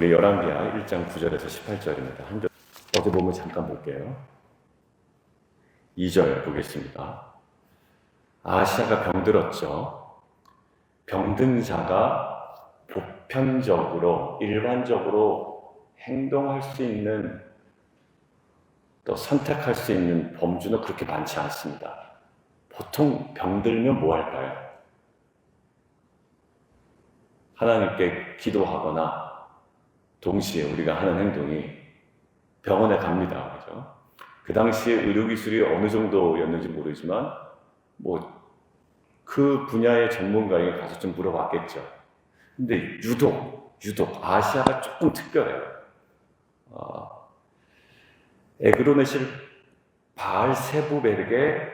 우리 열왕기하 1장 9절에서 18절입니다. 어제 본문 잠깐 볼게요. 2절 보겠습니다. 아하시아가 병들었죠. 병든 자가 보편적으로 일반적으로 행동할 수 있는 또 선택할 수 있는 범주는 그렇게 많지 않습니다. 보통 병들면 뭐 할까요? 하나님께 기도하거나 동시에 우리가 하는 행동이 병원에 갑니다. 그죠? 그 당시에 의료기술이 어느 정도였는지 모르지만 그 분야의 전문가에게 가서 좀 물어봤겠죠. 근데 유독 아시아가 조금 특별해요. 에그로네실 바알세부백에게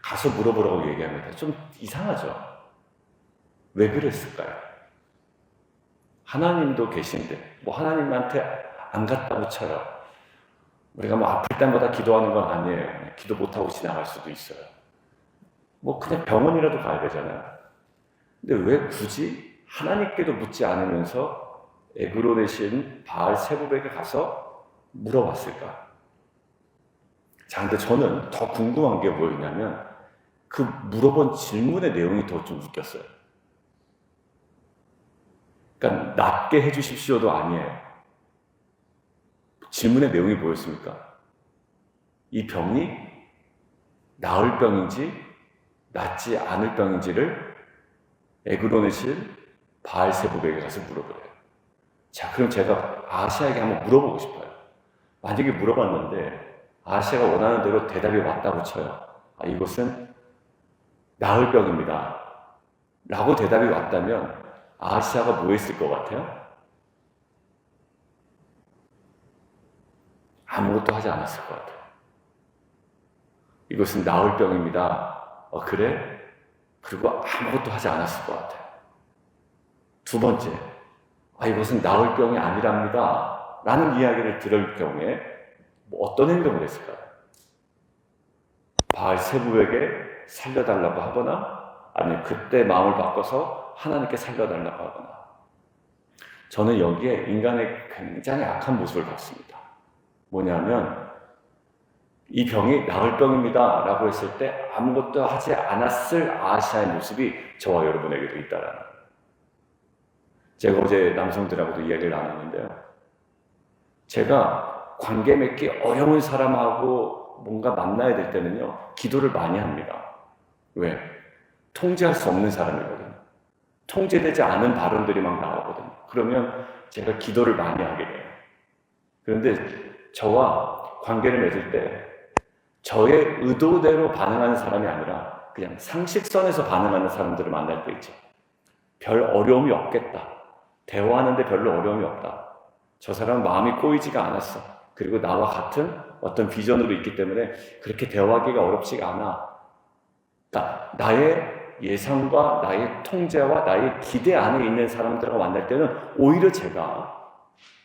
가서 물어보라고 얘기합니다. 좀 이상하죠? 왜 그랬을까요? 하나님도 계신데 하나님한테 안 갔다고 쳐요. 우리가 아플 때마다 기도하는 건 아니에요. 기도 못하고 지나갈 수도 있어요. 그냥 병원이라도 가야 되잖아요. 근데 왜 굳이 하나님께도 묻지 않으면서 에그로네신 바알세부백에 가서 물어봤을까? 자, 근데 저는 더 궁금한 게 뭐였냐면 그 물어본 질문의 내용이 더 좀 웃겼어요. 그러니까 낫게 해주십시오도 아니에요. 질문의 내용이 뭐였습니까? 이 병이 나을 병인지 낫지 않을 병인지를 에그로네실 바알세부백에 가서 물어보래요. 자, 그럼 제가 아시아에게 한번 물어보고 싶어요. 만약에 물어봤는데 아시아가 원하는 대로 대답이 왔다고 쳐요. 이것은 나을 병입니다 라고 대답이 왔다면 아시아가 뭐 했을 것 같아요? 아무것도 하지 않았을 것 같아요. 이것은 나을 병입니다. 그래? 그리고 아무것도 하지 않았을 것 같아요. 두 번째, 이것은 나을 병이 아니랍니다 라는 이야기를 들을 경우에 어떤 행동을 했을까요? 바알세부백에 살려달라고 하거나 아니면 그때 마음을 바꿔서 하나님께 살려달라고 하거나. 저는 여기에 인간의 굉장히 악한 모습을 봤습니다. 뭐냐면 이 병이 나을 병입니다 라고 했을 때 아무것도 하지 않았을 아시아의 모습이 저와 여러분에게도 있다라는 거예요. 제가 어제 남성들하고도 이야기를 나눴는데요. 제가 관계 맺기 어려운 사람하고 뭔가 만나야 될 때는요, 기도를 많이 합니다. 왜? 통제할 수 없는 사람이거든요. 통제되지 않은 발언들이 막 나오거든요. 그러면 제가 기도를 많이 하게 돼요. 그런데 저와 관계를 맺을 때 저의 의도대로 반응하는 사람이 아니라 그냥 상식선에서 반응하는 사람들을 만날 때 있죠. 별 어려움이 없겠다. 대화하는데 별로 어려움이 없다. 저 사람은 마음이 꼬이지가 않았어. 그리고 나와 같은 어떤 비전으로 있기 때문에 그렇게 대화하기가 어렵지가 않아. 그러니까 나의 예상과 나의 통제와 나의 기대 안에 있는 사람들과 만날 때는 오히려 제가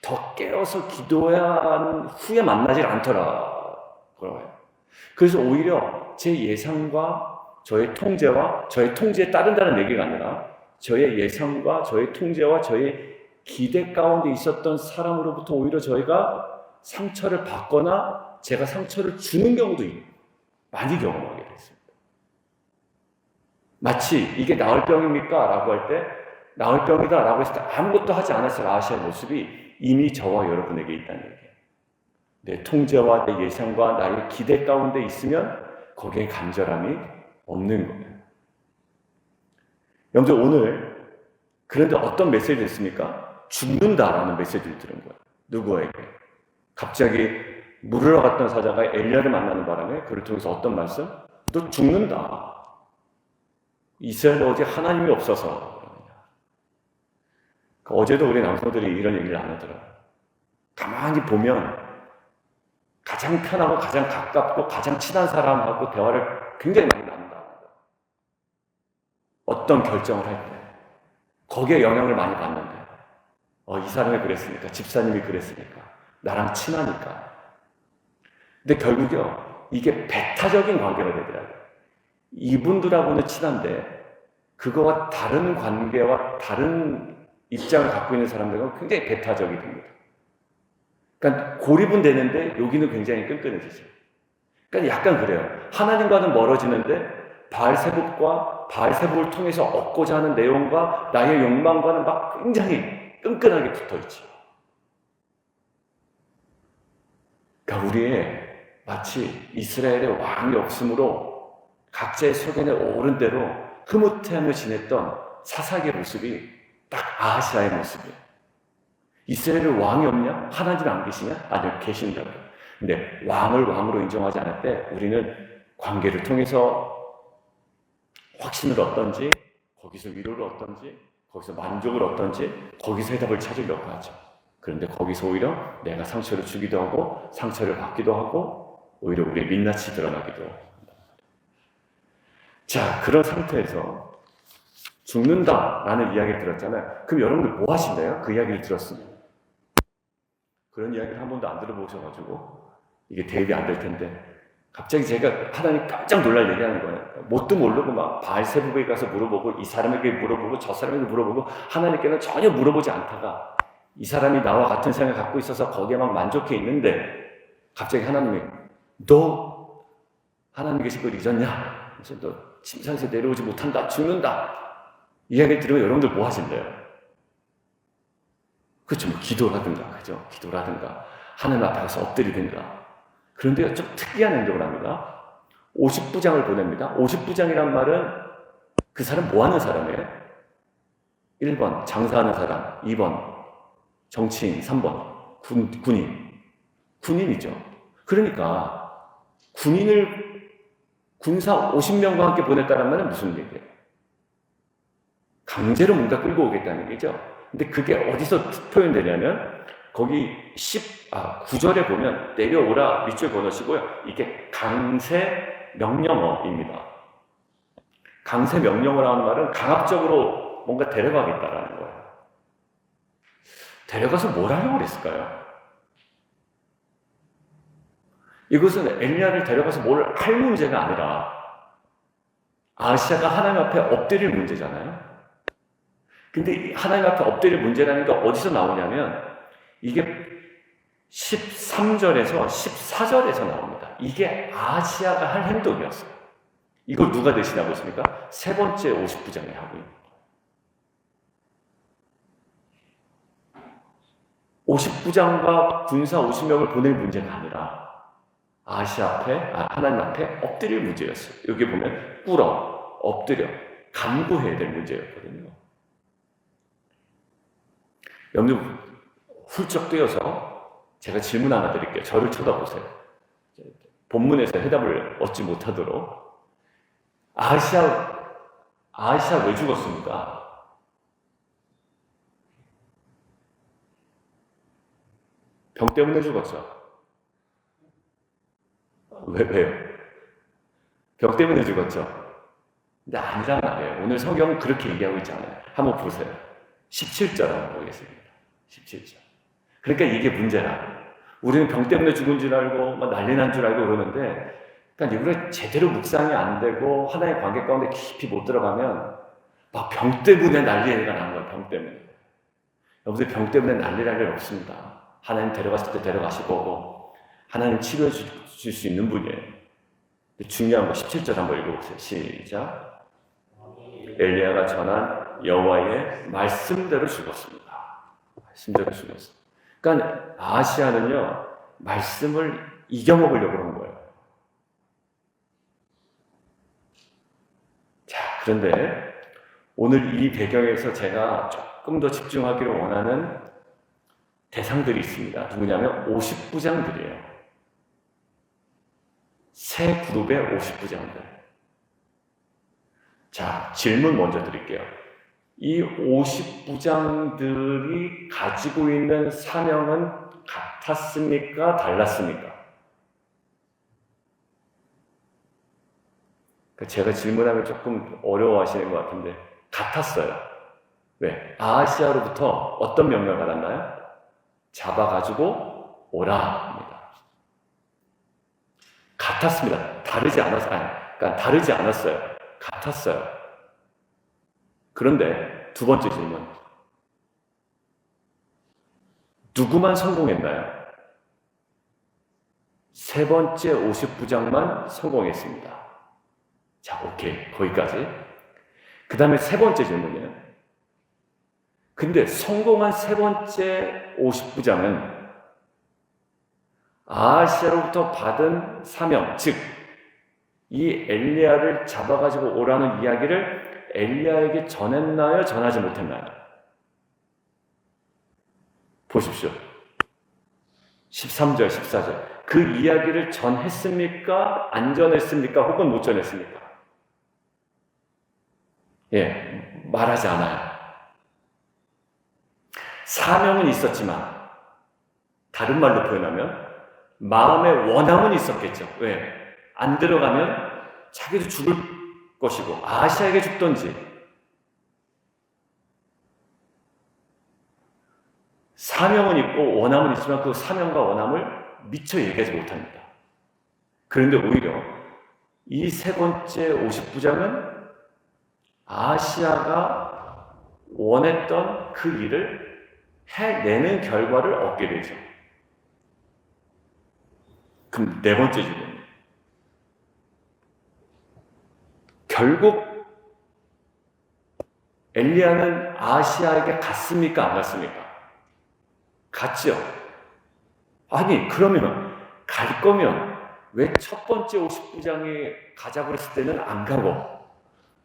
더 깨어서 기도한 후에 만나질 않더라고요. 그래서 오히려 제 예상과 저의 통제와 저의 통제에 따른다는 얘기가 아니라 저의 예상과 저의 통제와 저의 기대 가운데 있었던 사람으로부터 오히려 저희가 상처를 받거나 제가 상처를 주는 경우도 많이 경험하게 됐습니다. 마치 이게 나을 병입니까? 라고 할 때 나을 병이다 라고 했을 때 아무것도 하지 않았을 아시아의 모습이 이미 저와 여러분에게 있다는 얘기예요. 내 통제와 내 예상과 나의 기대 가운데 있으면 거기에 간절함이 없는 거예요. 여러분들 오늘 그런데 어떤 메시지를 했습니까? 죽는다라는 메시지를 들은 거예요. 누구에게? 갑자기 물으러 갔던 사자가 엘리야를 만나는 바람에 그를 통해서 어떤 말씀? 너 죽는다. 이스라엘 어디 하나님이 없어서 그러느냐. 어제도 우리 남성들이 이런 얘기를 안 하더라고요. 가만히 보면 가장 편하고 가장 가깝고 가장 친한 사람하고 대화를 굉장히 많이 나눈다. 어떤 결정을 할 때 거기에 영향을 많이 받는데 이 사람이 그랬으니까 집사님이 그랬으니까 나랑 친하니까. 근데 결국요 이게 배타적인 관계가 되더라고요. 이분들하고는 친한데 그거와 다른 관계와 다른 입장을 갖고 있는 사람들은 굉장히 배타적이 됩니다. 그러니까 고립은 되는데 여기는 굉장히 끈끈해지죠. 그러니까 약간 그래요. 하나님과는 멀어지는데 바알세복을 통해서 얻고자 하는 내용과 나의 욕망과는 막 굉장히 끈끈하게 붙어있죠. 그러니까 우리의 마치 이스라엘의 왕이 없으므로 각자의 소견에 오른 대로 흐뭇해하며 지냈던 사사기의 모습이 딱 아하시아의 모습이에요. 이스라엘에 왕이 없냐? 하나님 안 계시냐? 아니요, 계신다고요. 근데 왕을 왕으로 인정하지 않을 때 우리는 관계를 통해서 확신을 얻던지, 거기서 위로를 얻던지, 거기서 만족을 얻던지, 거기서 해답을 찾으려고 하죠. 그런데 거기서 오히려 내가 상처를 주기도 하고 상처를 받기도 하고 오히려 우리의 민낯이 드러나기도 합니다. 자, 그런 상태에서 죽는다라는 이야기를 들었잖아요. 그럼 여러분들 뭐 하실래요? 그 이야기를 들었으면. 그런 이야기를 한 번도 안 들어보셔가지고 이게 대입이 안 될 텐데 갑자기 제가 하나님 깜짝 놀랄 얘기하는 거예요. 뭣도 모르고 막 바알세복에 가서 물어보고 이 사람에게 물어보고 저 사람에게 물어보고 하나님께는 전혀 물어보지 않다가 이 사람이 나와 같은 생각을 갖고 있어서 거기에 막 만족해 있는데 갑자기 하나님이 너 하나님 계신 걸 잊었냐? 그래서 너 침상에서 내려오지 못한다. 죽는다. 이야기를 들으면 여러분들 뭐 하실래요? 그렇죠. 뭐 기도라든가, 그죠? 기도라든가, 하나님 앞에 가서 엎드리든가. 그런데 좀 특이한 행동을 합니다. 50부장을 보냅니다. 50부장이란 말은 그 사람 뭐 하는 사람이에요? 1번, 장사하는 사람. 2번, 정치인. 3번, 군인. 군인이죠. 그러니까, 군사 50명과 함께 보냈다는 말은 무슨 얘기예요? 강제로 뭔가 끌고 오겠다는 얘기죠. 근데 그게 어디서 표현되냐면 거기 9절에 보면 내려오라 밑줄 그어놓으시고요. 이게 강세 명령어입니다. 강세 명령어라는 말은 강압적으로 뭔가 데려가겠다라는 거예요. 데려가서 뭘 하려고 그랬을까요? 이것은 엘리야를 데려가서 뭘 할 문제가 아니라 아하시아가 하나님 앞에 엎드릴 문제잖아요. 근데 하나님 앞에 엎드릴 문제라는 게 어디서 나오냐면 이게 13절에서 14절에서 나옵니다. 이게 아하시아가 할 행동이었어요. 이걸 누가 대신하고 있습니까? 세 번째 50부장이 하고 있는 거예요. 50부장과 군사 50명을 보낼 문제가 아니라 하나님 앞에 엎드릴 문제였어요. 여기 보면 엎드려 간구해야 될 문제였거든요. 여러분 훌쩍 뛰어서 제가 질문 하나 드릴게요. 저를 쳐다보세요. 본문에서 해답을 얻지 못하도록 아하시아 왜 죽었습니까? 병 때문에 죽었죠. 왜요? 병 때문에 죽었죠. 근데 아니란 말이에요. 오늘 성경은 그렇게 얘기하고 있지 않아요. 한번 보세요. 17절 한번 보겠습니다. 17절. 그러니까 이게 문제라. 우리는 병 때문에 죽은 줄 알고 막 난리 난 줄 알고 그러는데 그러니까 이거를 제대로 묵상이 안 되고 하나의 관계 가운데 깊이 못 들어가면 막 병 때문에 난리가 나는 거예요. 병 때문에. 여러분들 병 때문에 난리 날 일 없습니다. 하나님 데려갔을 때 데려가실 거고 하나님 치료해 주실 수 있는 분이에요. 중요한 거 17절 한번 읽어보세요. 시작. 엘리야가 전한 여호와의 말씀대로 죽었습니다. 말씀대로 죽었습니다. 그러니까 아하시아는요 말씀을 이겨먹으려고 그런 거예요. 자, 그런데 오늘 이 배경에서 제가 조금 더 집중하기를 원하는 대상들이 있습니다. 누구냐면 50부장들이에요. 세 그룹의 50부장들. 자, 질문 먼저 드릴게요. 이 50부장들이 가지고 있는 사명은 같았습니까? 달랐습니까? 제가 질문하면 조금 어려워하시는 것 같은데 같았어요. 왜? 아하시아로부터 어떤 명령을 받았나요? 잡아가지고 오라 합니다. 같았습니다. 다르지 않았어요. 같았어요. 그런데 두 번째 질문. 누구만 성공했나요? 세 번째 50부장만 성공했습니다. 자, 오케이. 거기까지. 그 다음에 세 번째 질문이에요. 근데 성공한 세 번째 50부장은 아하시아로부터 받은 사명, 즉 이 엘리야를 잡아가지고 오라는 이야기를 엘리야에게 전했나요? 전하지 못했나요? 보십시오. 13절, 14절. 그 이야기를 전했습니까? 안 전했습니까? 혹은 못 전했습니까? 예, 말하지 않아요. 사명은 있었지만 다른 말로 표현하면 마음의 원함은 있었겠죠. 왜? 안 들어가면 자기도 죽을 것이고 아하시아에게 죽던지 사명은 있고 원함은 있지만 그 사명과 원함을 미처 얘기하지 못합니다. 그런데 오히려 이 세 번째 50부장은 아하시아가 원했던 그 일을 해내는 결과를 얻게 되죠. 그럼 네 번째 질문. 결국 엘리야는 아하시아에게 갔습니까? 안 갔습니까? 갔죠. 아니, 그러면 갈 거면 왜 첫 번째 50부장이 가자고 했을 때는 안 가고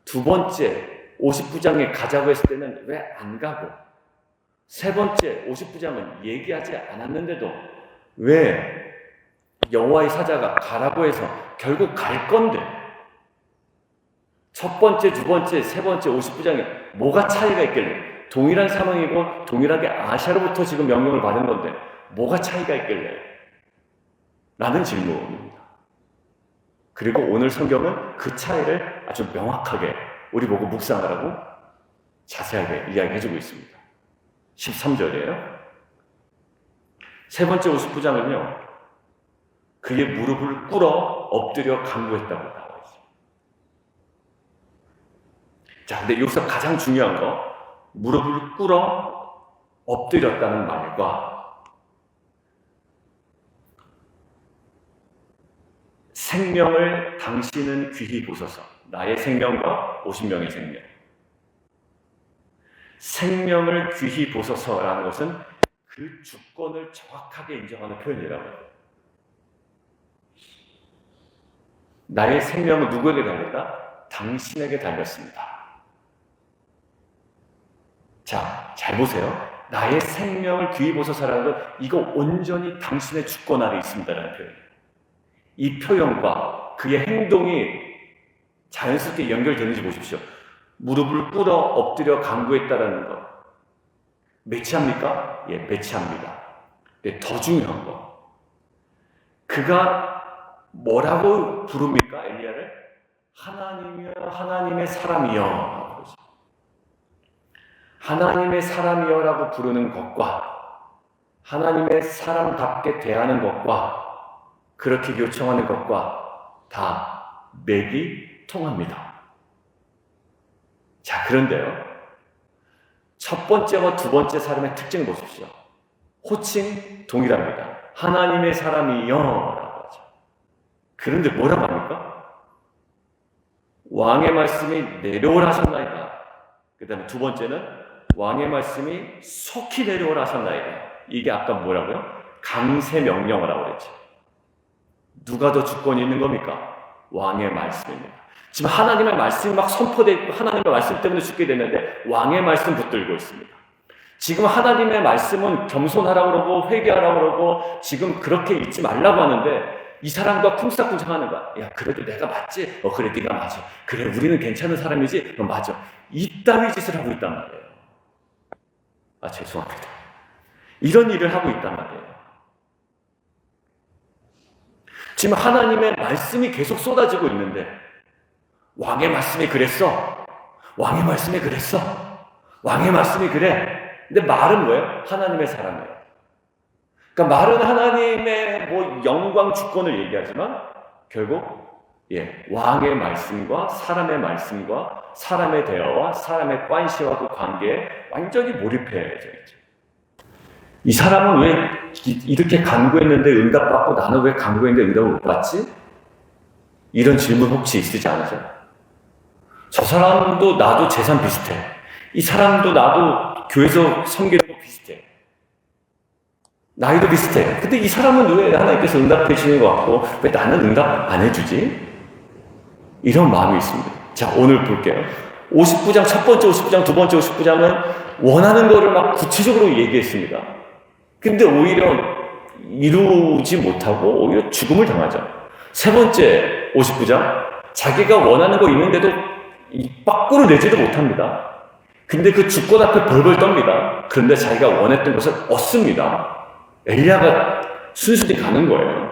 두 번째 50부장이 가자고 했을 때는 왜 안 가고 세 번째 50부장은 얘기하지 않았는데도 왜 여호와의 사자가 가라고 해서 결국 갈 건데 첫 번째, 두 번째, 세 번째 50부장이 뭐가 차이가 있길래 동일한 상황이고 동일하게 아하시아로부터 지금 명령을 받은 건데 뭐가 차이가 있길래? 라는 질문입니다. 그리고 오늘 성경은 그 차이를 아주 명확하게 우리 보고 묵상하라고 자세하게 이야기해주고 있습니다. 13절이에요. 세 번째 50부장은요, 그의 무릎을 꿇어 엎드려 간구했다고 나와 있어요. 자, 근데 여기서 가장 중요한 거, 무릎을 꿇어 엎드렸다는 말과 생명을 당신은 귀히 보소서. 나의 생명과 50명의 생명. 생명을 귀히 보소서라는 것은 그 주권을 정확하게 인정하는 표현이라고 해요. 나의 생명은 누구에게 달렸다? 당신에게 달렸습니다. 자, 잘 보세요. 나의 생명을 귀히 보소서라는 건 이거 온전히 당신의 주권 아래 있습니다라는 표현이에요. 이 표현과 그의 행동이 자연스럽게 연결되는지 보십시오. 무릎을 꿇어 엎드려 간구했다라는 것. 매치합니까? 예, 매치합니다. 근데 더 중요한 거. 그가 뭐라고 부릅니까? 엘리야를? 하나님이여, 하나님의 사람이여. 그러죠. 하나님의 사람이여라고 부르는 것과 하나님의 사람답게 대하는 것과 그렇게 요청하는 것과 다 맥이 통합니다. 자, 그런데요. 첫 번째와 두 번째 사람의 특징을 보십시오. 호칭 동일합니다. 하나님의 사람이여 라고 하죠. 그런데 뭐라고 합니까? 왕의 말씀이 내려오라 하셨나이다. 그 다음에 두 번째는 왕의 말씀이 속히 내려오라 하셨나이다. 이게 아까 뭐라고요? 강세 명령을 하고 그랬죠. 누가 더 주권이 있는 겁니까? 왕의 말씀입니다. 지금 하나님의 말씀이 막 선포되고 있고 하나님의 말씀 때문에 죽게 됐는데 왕의 말씀 붙들고 있습니다. 지금 하나님의 말씀은 겸손하라고 그러고 회개하라고 그러고 지금 그렇게 잊지 말라고 하는데 이 사람과 쿵싹쿵싹하는 거야. 야, 그래도 내가 맞지? 그래, 네가 맞아. 그래, 우리는 괜찮은 사람이지? 맞아. 이따위 짓을 하고 있단 말이에요. 아, 죄송합니다. 이런 일을 하고 있단 말이에요. 지금 하나님의 말씀이 계속 쏟아지고 있는데 왕의 말씀이 그랬어. 왕의 말씀이 그랬어. 왕의 말씀이 그래. 근데 말은 뭐예요? 하나님의 사람이에요. 그러니까 말은 하나님의 뭐 영광 주권을 얘기하지만 결국 왕의 말씀과 사람의 말씀과 사람의 대화와 사람의 관시와 그 관계에 완전히 몰입해져 있죠. 이 사람은 왜 이렇게 간구했는데 응답받고 나는 왜 간구했는데 응답을 못 받지? 이런 질문 혹시 있으지 않으세요? 저 사람도 나도 재산 비슷해. 이 사람도 나도 교회에서 섬기는 거 비슷해. 나이도 비슷해. 근데 이 사람은 왜 하나님께서 응답해 주시는 것 같고 왜 나는 응답 안 해주지? 이런 마음이 있습니다. 자, 오늘 볼게요. 50부장, 첫 번째 50부장, 두 번째 50부장은 원하는 거를 막 구체적으로 얘기했습니다. 근데 오히려 이루지 못하고 오히려 죽음을 당하죠. 세 번째 50부장, 자기가 원하는 거 있는데도 입 밖으로 내지도 못합니다. 근데 그 주권 앞에 벌벌 떱니다. 그런데 자기가 원했던 것을 얻습니다. 엘리야가 순순히 가는 거예요.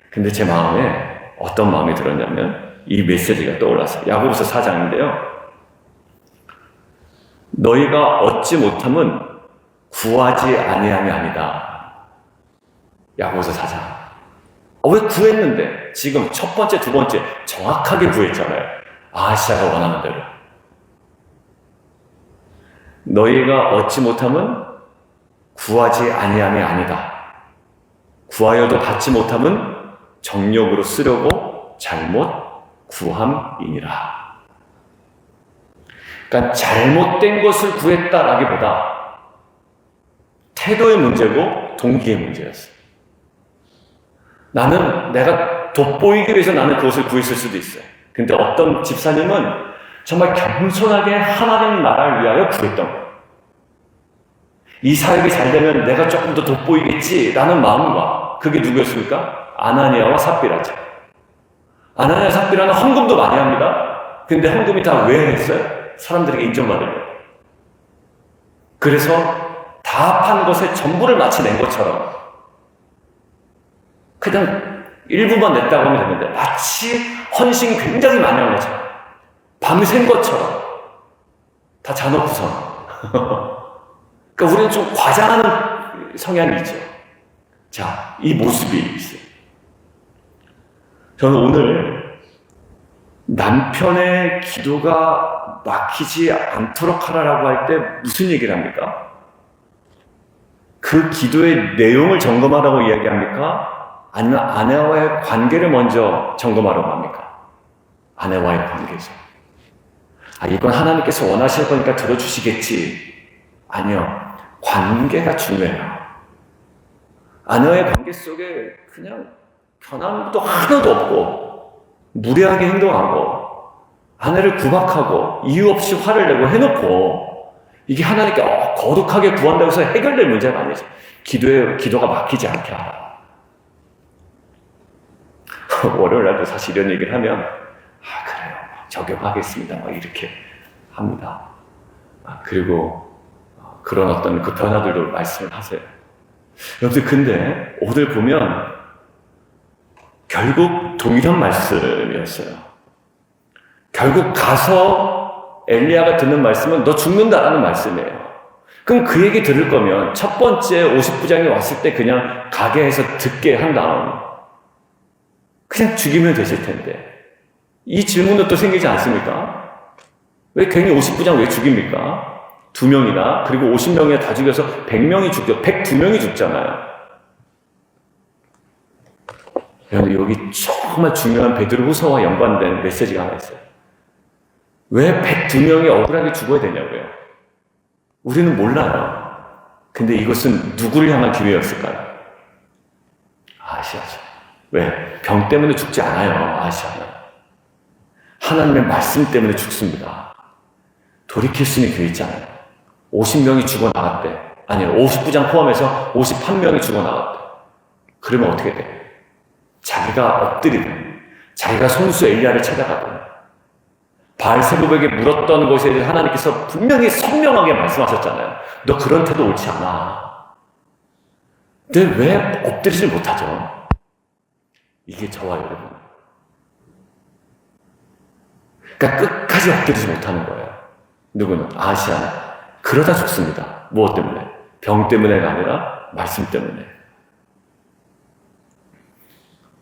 근데 제 마음에 어떤 마음이 들었냐면 이 메시지가 떠올랐어요. 야고보서 4장인데요. 너희가 얻지 못함은 구하지 아니함이 아니다. 야고보서 4장. 왜 구했는데? 지금 첫 번째, 두 번째 정확하게 구했잖아요. 아하시아가 원하는 대로. 너희가 얻지 못함은 구하지 아니함이 아니다. 구하여도 받지 못함은 정욕으로 쓰려고 잘못 구함이니라. 그러니까 잘못된 것을 구했다라기보다 태도의 문제고 동기의 문제였어요. 나는 내가 돋보이기 위해서 나는 그것을 구했을 수도 있어요. 근데 어떤 집사님은 정말 겸손하게 하나님 나라를 위하여 구했던 거예요. 이 사역이 잘 되면 내가 조금 더 돋보이겠지라는 마음과 그게 누구였습니까? 아나니아와 삽비라죠. 아나니아 삽비라는 헌금도 많이 합니다. 근데 헌금이 다 왜 했어요? 사람들에게 인정받으려고. 그래서 다 판 것에 전부를 마치 낸 것처럼 그냥 일부만 냈다고 하면 되는데 마치 헌신 굉장히 많이 한 것처럼 밤샌 것처럼 다 자놓고선 그러니까 우리는 좀 과장하는 성향이 있죠. 자, 이 모습이 있어요. 저는 오늘 남편의 기도가 막히지 않도록 하라라고 할 때 무슨 얘기를 합니까? 그 기도의 내용을 점검하라고 이야기합니까? 아니면 아내와의 관계를 먼저 점검하라고 합니까? 아내와의 관계죠. 이건 하나님께서 원하실 거니까 들어주시겠지. 아니요. 관계가 중요해요. 아내와의 관계 속에 그냥 변함도 하나도 없고 무례하게 행동하고 아내를 구박하고 이유 없이 화를 내고 해놓고 이게 하나님께 거룩하게 구한다고 해서 해결될 문제가 아니죠. 기도가 막히지 않게 하라. 월요일 날도 사실 이런 얘기를 하면 그래요. 적용하겠습니다. 이렇게 합니다. 그리고 그런 어떤 그 변화들도 말씀을 하세요. 여러분들 근데 오늘 보면 결국 동일한 말씀이었어요. 결국 가서 엘리야가 듣는 말씀은 너 죽는다라는 말씀이에요. 그럼 그 얘기 들을 거면 첫 번째 50부장이 왔을 때 그냥 가게 해서 듣게 한 다음 그냥 죽이면 되실 텐데 이 질문도 또 생기지 않습니까? 왜 괜히 50부장 왜 죽입니까? 2명이나 그리고 50명이나 다 죽여서 100명이 죽죠. 102명이 죽잖아요. 그런데 여기 정말 중요한 베드로후서와 연관된 메시지가 하나 있어요. 왜 102명이 억울하게 죽어야 되냐고요. 우리는 몰라요. 근데 이것은 누구를 향한 기회였을까요? 아시아죠. 왜? 병 때문에 죽지 않아요. 아시아는. 하나님의 말씀 때문에 죽습니다. 돌이킬 수 있는 기회 있잖아요. 50명이 죽어나갔대. 아니요. 50부장 포함해서 51명이 죽어나갔대. 그러면 어떻게 돼? 자기가 엎드리든 자기가 손수 엘리야를 찾아가든 바알세불에게 물었던 것에 대해 하나님께서 분명히 선명하게 말씀하셨잖아요. 너 그런 태도 옳지 않아. 근데 왜 엎드리질 못하죠? 이게 저와 여러분. 그러니까 끝까지 엎드리지 못하는 거예요. 누구는? 아시아는. 그러다 죽습니다. 무엇 때문에? 병 때문에가 아니라 말씀 때문에.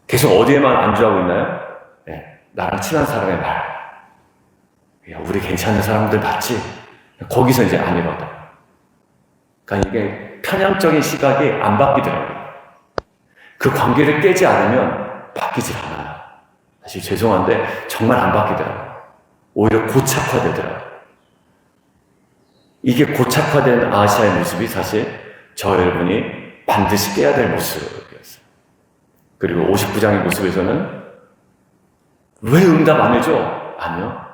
계속 어디에만 안주하고 있나요? 네, 나랑 친한 사람의 말. 야, 우리 괜찮은 사람들 봤지? 거기서 이제 아니거든. 그러니까 이게 편향적인 시각이 안 바뀌더라고요. 그 관계를 깨지 않으면 바뀌질 않아요. 사실 죄송한데 정말 안 바뀌더라고요. 오히려 고착화되더라고요. 이게 고착화된 아시아의 모습이 사실 저 여러분이 반드시 깨야 될 모습이었어요. 그리고 59장의 모습에서는 왜 응답 안 해줘? 아니요.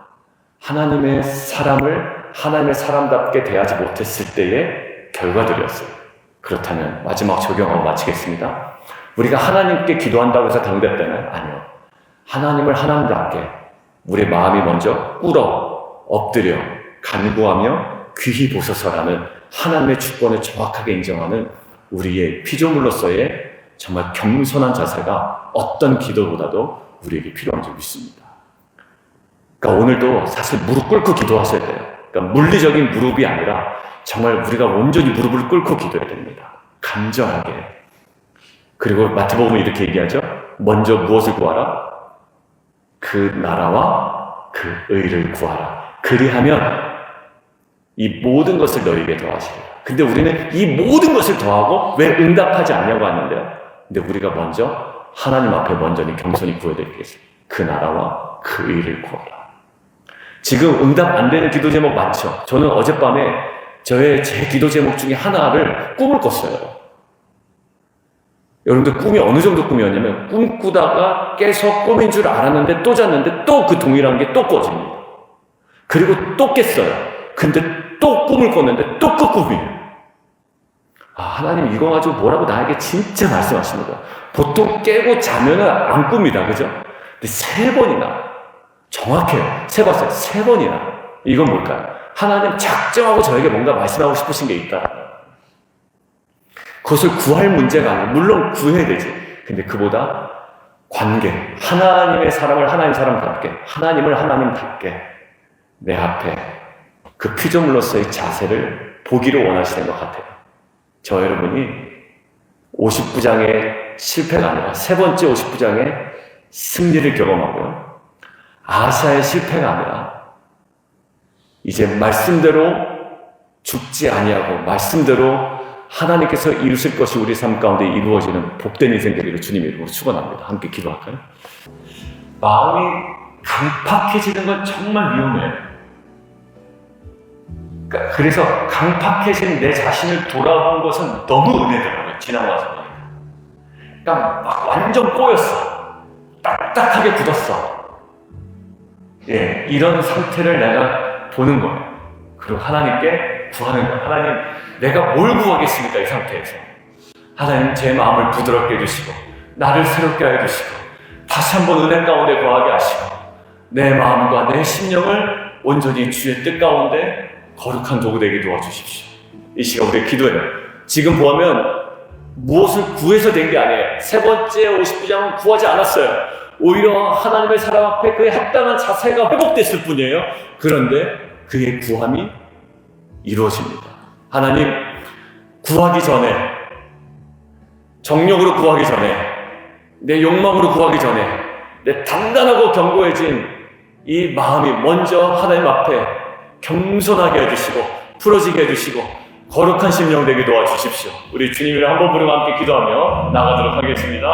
하나님의 사람을 하나님의 사람답게 대하지 못했을 때의 결과들이었어요. 그렇다면 마지막 적용하고 마치겠습니다. 우리가 하나님께 기도한다고 해서 응답되나요? 아니요. 하나님을 하나님답게 우리의 마음이 먼저 꿇어 엎드려 간구하며 귀히 보소서라는 하나님의 주권을 정확하게 인정하는 우리의 피조물로서의 정말 겸손한 자세가 어떤 기도보다도 우리에게 필요한 줄 믿습니다. 그러니까 오늘도 사실 무릎 꿇고 기도하셔야 돼요. 그러니까 물리적인 무릎이 아니라 정말 우리가 온전히 무릎을 꿇고 기도해야 됩니다. 간절하게. 그리고 마태복음은 이렇게 얘기하죠. 먼저 무엇을 구하라? 그 나라와 그 의를 구하라. 그리하면 이 모든 것을 너희에게 더하시리라. 근데 우리는 이 모든 것을 더하고 왜 응답하지 않냐고 하는데요. 근데 우리가 먼저 하나님 앞에 먼저 겸손히 구해드리겠습니다. 그 나라와 그 의를 구하라. 지금 응답 안 되는 기도 제목 많죠. 저는 어젯밤에 제 기도 제목 중에 하나를 꿈을 꿨어요. 여러분들 꿈이 어느 정도 꿈이었냐면 꿈꾸다가 깨서 꿈인 줄 알았는데 또 잤는데 또 그 동일한 게 또 꿔집니다. 그리고 또 깼어요. 근데 또 꿈을 꿨는데 또 그 꿈이에요. 하나님 이거 가지고 뭐라고 나에게 진짜 말씀하시는 거야. 보통 깨고 자면은 안 꿉니다. 그죠? 근데 3번이나 정확해요. 세봤어요. 3번이나. 이건 뭘까요? 하나님 작정하고 저에게 뭔가 말씀하고 싶으신 게 있다. 그것을 구할 문제가 아니에요. 물론 구해야 되지. 근데 그보다 관계. 하나님의 사람을 하나님 사람답게, 하나님을 하나님답게 내 앞에 그 피조물로서의 자세를 보기를 원하시는 것 같아요. 저 여러분이 59장의 실패가 아니라 3번째 59장의 승리를 경험하고요. 아시아의 실패가 아니라 이제 말씀대로 죽지 아니하고 말씀대로 하나님께서 이루실 것이 우리 삶 가운데 이루어지는 복된 인생 되기를 주님의 이름으로 축원합니다. 함께 기도할까요? 마음이 강팍해지는 건 정말 위험해요. 그래서 강팍해진 내 자신을 돌아본 것은 너무 은혜더라고요. 지나고 나서 보니까. 그러니까 막 완전 꼬였어. 딱딱하게 굳었어. 예, 이런 상태를 내가 보는 거예요. 그리고 하나님께 구하는 거예요. 하나님, 내가 뭘 구하겠습니까? 이 상태에서. 하나님, 제 마음을 부드럽게 해주시고 나를 새롭게 해주시고 다시 한번 은혜 가운데 거하게 하시고 내 마음과 내 심령을 온전히 주의 뜻 가운데 거룩한 도구 되게 도와주십시오. 이 시간 우리 기도해요. 지금 보면 무엇을 구해서 된 게 아니에요. 3번째 59장은 구하지 않았어요. 오히려 하나님의 사람 앞에 그의 합당한 자세가 회복됐을 뿐이에요. 그런데 그의 구함이 이루어집니다. 하나님, 구하기 전에, 정욕으로 구하기 전에, 내 욕망으로 구하기 전에 내 단단하고 견고해진 이 마음이 먼저 하나님 앞에 겸손하게 해주시고 풀어지게 해주시고 거룩한 심령 되게 도와주십시오. 우리 주님을 한번 부르고 함께 기도하며 나가도록 하겠습니다.